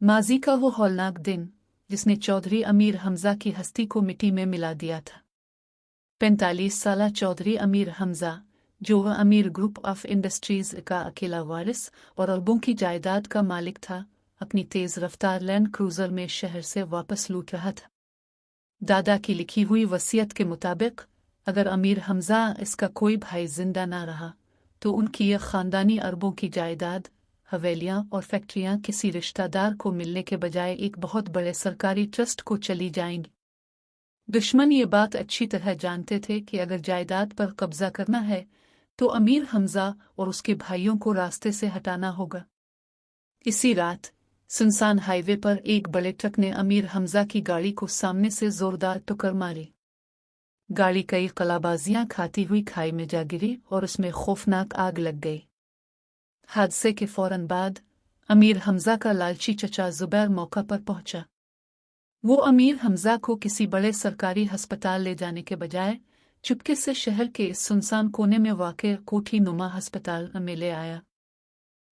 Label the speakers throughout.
Speaker 1: माजी का वो हौलनाक दिन जिसने चौधरी अमीर हमजा की हस्ती को मिट्टी में मिला दिया था। 45 साला चौधरी अमीर हमजा, जो वह अमीर ग्रुप ऑफ इंडस्ट्रीज का अकेला वारिस और अरबों की जायदाद का मालिक था, अपनी तेज रफ्तार लैंड क्रूजर में शहर से वापस लौट रहा था। दादा की लिखी हुई वसीयत के मुताबिक अगर अमीर हमजा इसका कोई भाई जिंदा ना रहा तो उनकी यह खानदानी अरबों की जायदाद, हवेलियां और फैक्ट्रियां किसी रिश्तेदार को मिलने के बजाय एक बहुत बड़े सरकारी ट्रस्ट को चली जाएंगी। दुश्मन ये बात अच्छी तरह जानते थे कि अगर जायदाद पर कब्जा करना है तो अमीर हमजा और उसके भाइयों को रास्ते से हटाना होगा। इसी रात सुनसान हाईवे पर एक बड़े ट्रक ने अमीर हमजा की गाड़ी को सामने से जोरदार टक्कर मारी। गाड़ी कई कलाबाजियां खाती हुई खाई में जा गिरी और उसमें खौफनाक आग लग गई। हादसे के फौरन बाद अमीर हमजा का लालची चचा जुबैर मौका पर पहुंचा। वो अमीर हमजा को किसी बड़े सरकारी अस्पताल ले जाने के बजाय चुपके से शहर के इस सुनसान कोने में वाक़ कोठी नुमा अस्पताल में ले आया।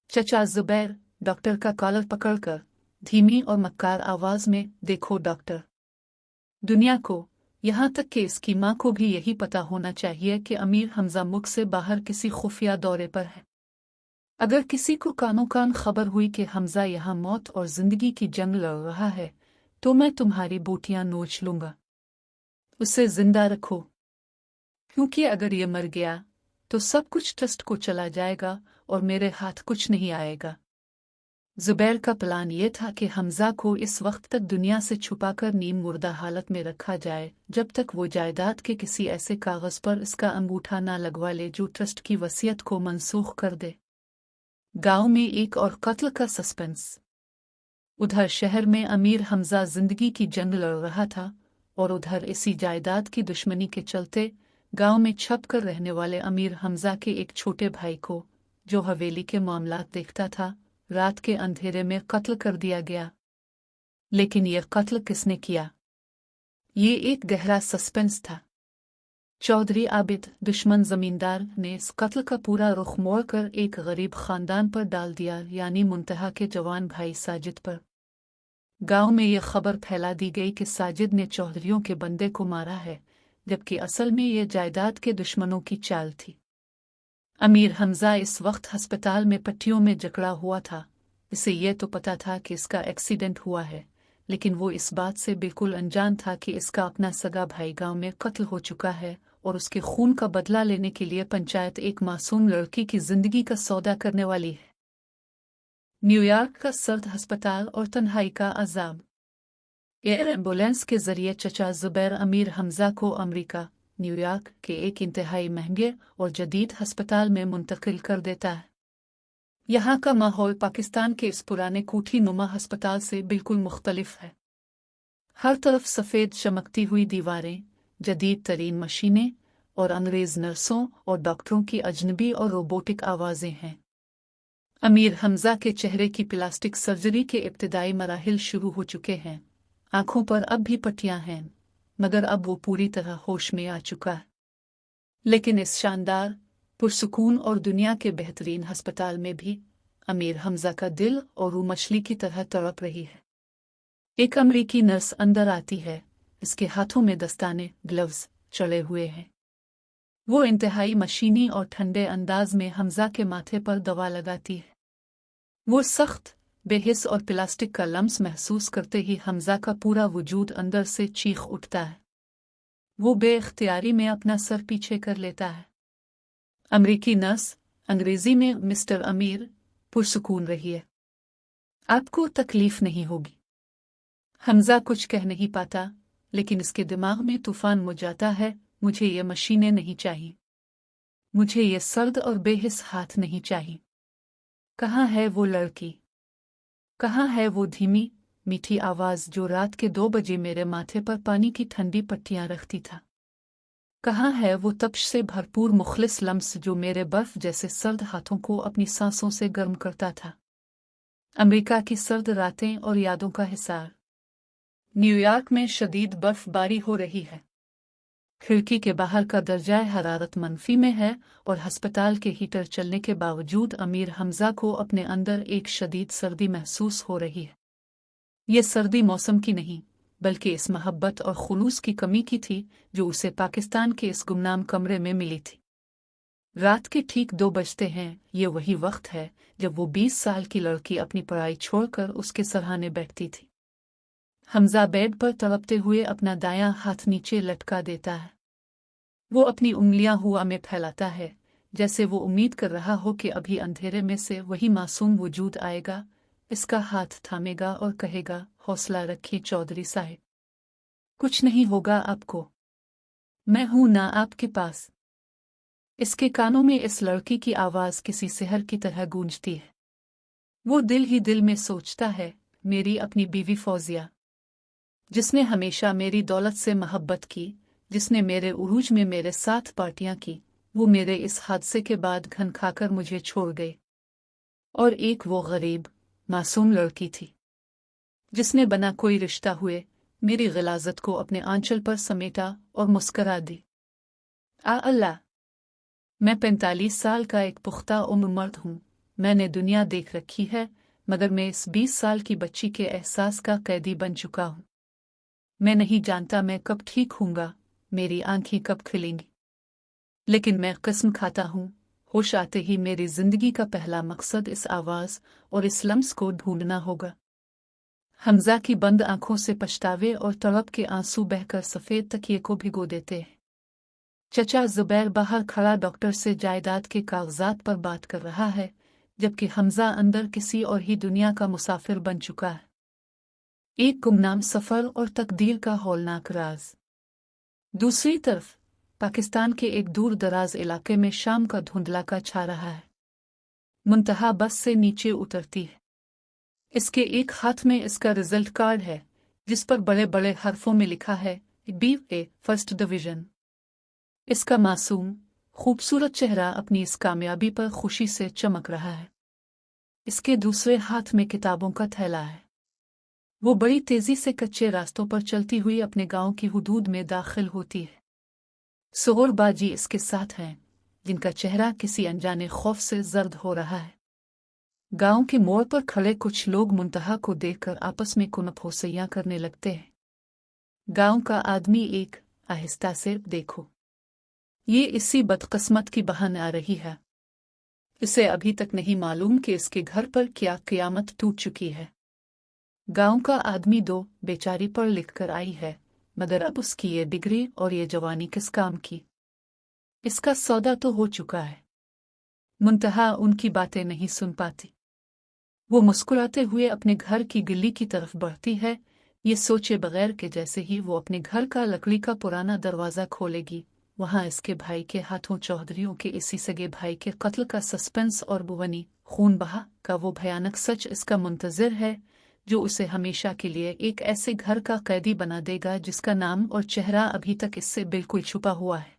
Speaker 1: चचा जुबैर डॉक्टर का कॉलर पकड़कर धीमी और मक्कार आवाज में, देखो डॉक्टर, दुनिया को, यहाँ तक कि इसकी माँ को भी यही पता होना चाहिए कि अमीर हमजा मुल्क से बाहर किसी खुफिया दौरे पर है। अगर किसी को कानो कान खबर हुई कि हमजा यहाँ मौत और जिंदगी की जंग लड़ रहा है तो मैं तुम्हारी बोटियां नोच लूंगा। उसे जिंदा रखो, क्योंकि अगर ये मर गया तो सब कुछ ट्रस्ट को चला जाएगा और मेरे हाथ कुछ नहीं आएगा। जुबैर का प्लान ये था कि हमजा को इस वक्त तक दुनिया से छुपाकर नीम मुर्दा हालत में रखा जाए जब तक वो जायदाद के किसी ऐसे कागज पर इसका अंगूठा ना लगवा ले जो ट्रस्ट की वसीयत को मनसूख कर दे। गांव में एक और कत्ल का सस्पेंस। उधर शहर में अमीर हमजा जिंदगी की जंग लड़ रहा था और उधर इसी जायदाद की दुश्मनी के चलते गांव में छप कर रहने वाले अमीर हमजा के एक छोटे भाई को, जो हवेली के मामलात देखता था, रात के अंधेरे में कत्ल कर दिया गया। लेकिन यह कत्ल किसने किया, ये एक गहरा सस्पेंस था। चौधरी आबिद, दुश्मन जमींदार, ने इस कत्ल का पूरा रुख मोड़कर एक गरीब खानदान पर डाल दिया, यानी मुंतहा के जवान भाई साजिद पर। गांव में यह खबर फैला दी गई कि साजिद ने चौधरियों के बंदे को मारा है, जबकि असल में यह जायदाद के दुश्मनों की चाल थी। अमीर हमजा इस वक्त अस्पताल में पट्टियों में जकड़ा हुआ था। इसे यह तो पता था कि इसका एक्सीडेंट हुआ है, लेकिन वो इस बात से बिल्कुल अनजान था कि इसका अपना सगा भाई गांव में कत्ल हो चुका है और उसके खून का बदला लेने के लिए पंचायत एक मासूम लड़की की जिंदगी का सौदा करने वाली है। न्यूयॉर्क का सर्द अस्पताल और तन्हाई का अजाब। एयर एम्बुलेंस के जरिए चचा जुबैर अमीर हमजा को अमेरिका, न्यूयॉर्क के एक इंतहाई महंगे और जदीद अस्पताल में मुंतकिल कर देता है। यहाँ का माहौल पाकिस्तान के इस पुराने कोठी नुमा अस्पताल से बिल्कुल मुख्तलिफ है। हर तरफ सफ़ेद चमकती हुई दीवारें, जदीद तरीन मशीनें और अंग्रेज़ नर्सों और डॉक्टरों की अजनबी और रोबोटिक आवाज़ें हैं। अमीर हमजा के चेहरे की प्लास्टिक सर्जरी के इब्तिदाई मराहिल शुरू हो चुके हैं। आंखों पर अब भी पट्टियां हैं, मगर अब वो पूरी तरह होश में आ चुका है। लेकिन इस शानदार, पुरसुकून और दुनिया के बेहतरीन अस्पताल में भी अमीर हमजा का दिल और रूह मछली की तरह तड़प रही है। एक अमरीकी नर्स अंदर आती है। इसके हाथों में दस्ताने, ग्लव्स चढ़े हुए हैं। वो इंतहाई मशीनी और ठंडे अंदाज में हमजा के माथे पर दवा लगाती है। वो सख्त, बेहिस और प्लास्टिक का लम्स महसूस करते ही हमजा का पूरा वजूद अंदर से चीख उठता है। वो बेइख्तियारी में अपना सर पीछे कर लेता है। अमरीकी नर्स, अंग्रेजी में, मिस्टर अमीर, पुरसुकून रहिए, आपको तकलीफ नहीं होगी। हमजा कुछ कह नहीं पाता, लेकिन इसके दिमाग में तूफान मचाता है। मुझे ये मशीनें नहीं चाहिए, मुझे ये सर्द और बेहिस हाथ नहीं चाहिए। कहाँ है वो लड़की, कहाँ है वो धीमी मीठी आवाज़ जो रात के 2 बजे मेरे माथे पर पानी की ठंडी पट्टियां रखती था। कहाँ है वो तप्श से भरपूर मुखलिस लम्स जो मेरे बर्फ जैसे सर्द हाथों को अपनी सांसों से गर्म करता था। अमेरिका की सर्द रातें और यादों का हिसार। न्यूयॉर्क में शदीद बर्फबारी हो रही है। खिड़की के बाहर का दर्जाए हरारत मनफी में है और अस्पताल के हीटर चलने के बावजूद अमीर हमजा को अपने अंदर एक शदीद सर्दी महसूस हो रही है। ये सर्दी मौसम की नहीं, बल्कि इस मोहब्बत और खुलूस की कमी की थी जो उसे पाकिस्तान के इस गुमनाम कमरे में मिली थी। रात के ठीक 2 बजते हैं। ये वही वक्त है जब वो 20 साल की लड़की अपनी पढ़ाई छोड़कर उसके सराहने बैठती थी। हमजा बेड पर तड़पते हुए अपना दायां हाथ नीचे लटका देता है। वो अपनी उंगलियां हुआ में फैलाता है, जैसे वो उम्मीद कर रहा हो कि अभी अंधेरे में से वही मासूम वजूद आएगा, इसका हाथ थामेगा और कहेगा, हौसला रखिए चौधरी साहब, कुछ नहीं होगा आपको, मैं हूं ना आपके पास। इसके कानों में इस लड़की की आवाज किसी सिहर की तरह गूंजती है। वो दिल ही दिल में सोचता है, मेरी अपनी बीवी फौजिया, जिसने हमेशा मेरी दौलत से मोहब्बत की, जिसने मेरे उरूज में मेरे साथ पार्टियां की, वो मेरे इस हादसे के बाद घन खाकर मुझे छोड़ गए। और एक वो गरीब मासूम लड़की थी जिसने बना कोई रिश्ता हुए मेरी गिलाजत को अपने आंचल पर समेटा और मुस्करा दी। अल्लाह, मैं 45 साल का एक पुख्ता उम्र मर्द हूँ। मैंने दुनिया देख रखी है, मगर मैं इस 20 साल की बच्ची के एहसास का कैदी बन चुका हूँ। मैं नहीं जानता मैं कब ठीक हूँगा, मेरी आंखें कब खिलेंगी, लेकिन मैं कसम खाता हूँ, होश आते ही मेरी जिंदगी का पहला मकसद इस आवाज और इस लम्स को ढूंढना होगा। हमजा की बंद आंखों से पछतावे और तड़प के आंसू बहकर सफेद तकिए को भिगो देते हैं। चचा जुबैर बाहर खड़ा डॉक्टर से जायदाद के कागजात पर बात कर रहा है, जबकि हमजा अंदर किसी और ही दुनिया का मुसाफिर बन चुका है। एक गुमनाम सफर और तकदीर का हौलनाक राज। दूसरी तरफ पाकिस्तान के एक दूर दराज इलाके में शाम का धुंधलाका छा रहा है। मुंतहा बस से नीचे उतरती है। इसके एक हाथ में इसका रिजल्ट कार्ड है, जिस पर बड़े बड़े हरफों में लिखा है BA फर्स्ट डिवीजन। इसका मासूम खूबसूरत चेहरा अपनी इस कामयाबी पर खुशी से चमक रहा है। इसके दूसरे हाथ में किताबों का थैला है। वो बड़ी तेजी से कच्चे रास्तों पर चलती हुई अपने गांव की हुदूद में दाखिल होती है। सोहर बाजी इसके साथ हैं, जिनका चेहरा किसी अनजाने खौफ से जर्द हो रहा है। गांव के मोड़ पर खड़े कुछ लोग मुंतहा को देखकर आपस में कुनफोसैयां करने लगते हैं। गांव का आदमी एक आहिस्ता से, देखो, ये इसी बदकिस्मत की बहन आ रही है। इसे अभी तक नहीं मालूम कि इसके घर पर क्या क़यामत टूट चुकी है। गांव का आदमी दो, बेचारी पढ़ लिख कर आई है, मगर अब उसकी ये डिग्री और ये जवानी किस काम की। इसका सौदा तो हो चुका है। मुंतहा उनकी बातें नहीं सुन पाती। वो मुस्कुराते हुए अपने घर की गली की तरफ बढ़ती है, ये सोचे बगैर कि जैसे ही वो अपने घर का लकड़ी का पुराना दरवाज़ा खोलेगी, वहां इसके भाई के हाथों चौधरियों के इसी सगे भाई के कत्ल का सस्पेंस और बुवनी खून बहा का वो भयानक सच इसका मुंतज़िर है, जो उसे हमेशा के लिए एक ऐसे घर का कैदी बना देगा जिसका नाम और चेहरा अभी तक इससे बिल्कुल छुपा हुआ है।